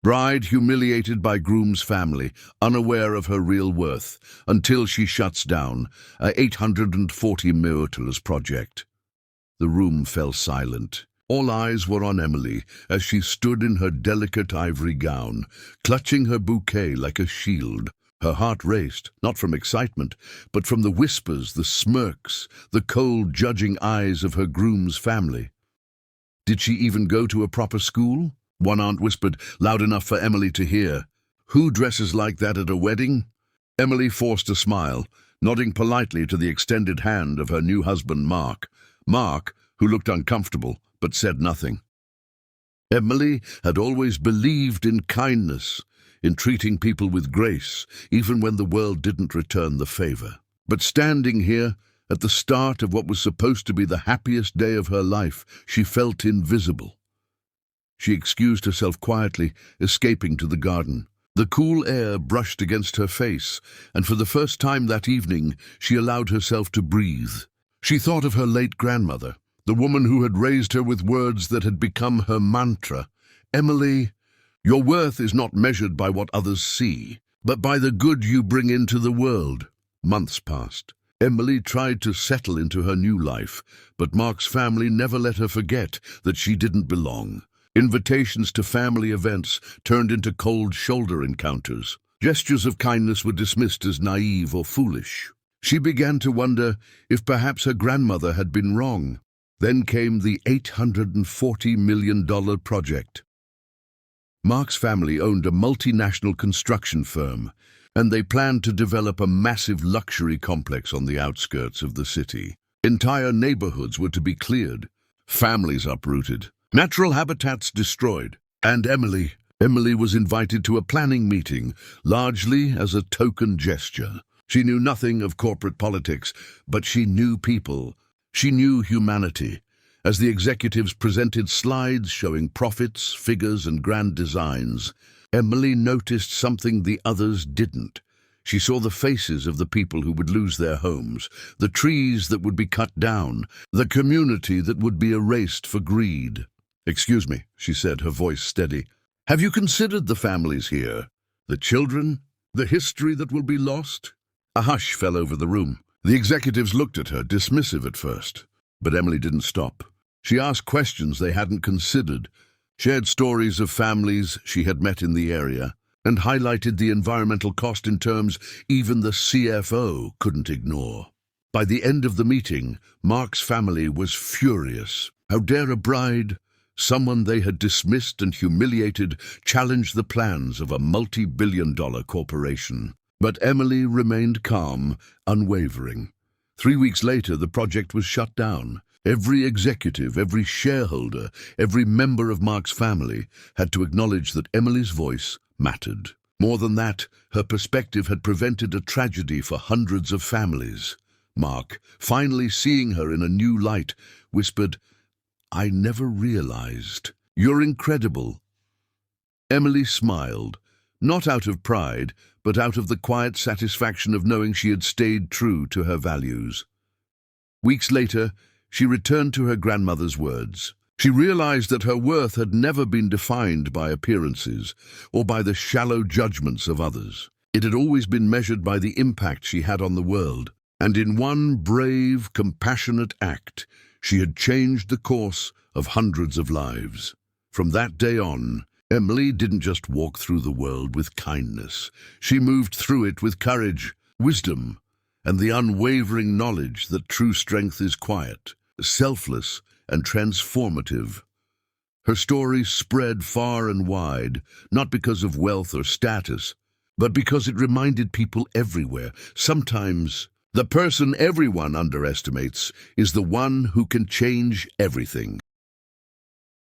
Bride humiliated by groom's family, unaware of her real worth, until she shuts down a $840 million project. The room fell silent. All eyes were on Emily as she stood in her delicate ivory gown, clutching her bouquet like a shield. Her heart raced, not from excitement, but from the whispers, the smirks, the cold, judging eyes of her groom's family. Did she even go to a proper school? One aunt whispered, loud enough for Emily to hear. Who dresses like that at a wedding? Emily forced a smile, nodding politely to the extended hand of her new husband, Mark. Mark, who looked uncomfortable, but said nothing. Emily had always believed in kindness, in treating people with grace, even when the world didn't return the favor. But standing here, at the start of what was supposed to be the happiest day of her life, she felt invisible. She excused herself quietly, escaping to the garden. The cool air brushed against her face, and for the first time that evening, she allowed herself to breathe. She thought of her late grandmother, the woman who had raised her with words that had become her mantra. Emily, your worth is not measured by what others see, but by the good you bring into the world. Months passed. Emily tried to settle into her new life, but Mark's family never let her forget that she didn't belong. Invitations to family events turned into cold shoulder encounters. Gestures of kindness were dismissed as naive or foolish. She began to wonder if perhaps her grandmother had been wrong. Then came the $840 million project. Mark's family owned a multinational construction firm, and they planned to develop a massive luxury complex on the outskirts of the city. Entire neighborhoods were to be cleared, families uprooted, natural habitats destroyed, and Emily was invited to a planning meeting, largely as a token gesture. She knew nothing of corporate politics, but she knew people. She knew humanity. As the executives presented slides showing profits, figures, and grand designs, Emily noticed something the others didn't. She saw the faces of the people who would lose their homes, the trees that would be cut down, the community that would be erased for greed. "Excuse me," she said, her voice steady. "Have you considered the families here? The children? The history that will be lost?" A hush fell over the room. The executives looked at her, dismissive at first. But Emily didn't stop. She asked questions they hadn't considered, shared stories of families she had met in the area, and highlighted the environmental cost in terms even the CFO couldn't ignore. By the end of the meeting, Mark's family was furious. How dare a bride, someone they had dismissed and humiliated, challenge the plans of a multi-billion-dollar corporation? But Emily remained calm, unwavering. 3 weeks later, the project was shut down. Every executive, every shareholder, every member of Mark's family had to acknowledge that Emily's voice mattered. More than that, her perspective had prevented a tragedy for hundreds of families. Mark, finally seeing her in a new light, whispered, "I never realized. You're incredible." Emily smiled, not out of pride, but out of the quiet satisfaction of knowing she had stayed true to her values. Weeks later, she returned to her grandmother's words. She realized that her worth had never been defined by appearances or by the shallow judgments of others. It had always been measured by the impact she had on the world, and in one brave, compassionate act, she had changed the course of hundreds of lives. From that day on, Emily didn't just walk through the world with kindness. She moved through it with courage, wisdom, and the unwavering knowledge that true strength is quiet, selfless, and transformative. Her story spread far and wide, not because of wealth or status, but because it reminded people everywhere. Sometimes, the person everyone underestimates is the one who can change everything.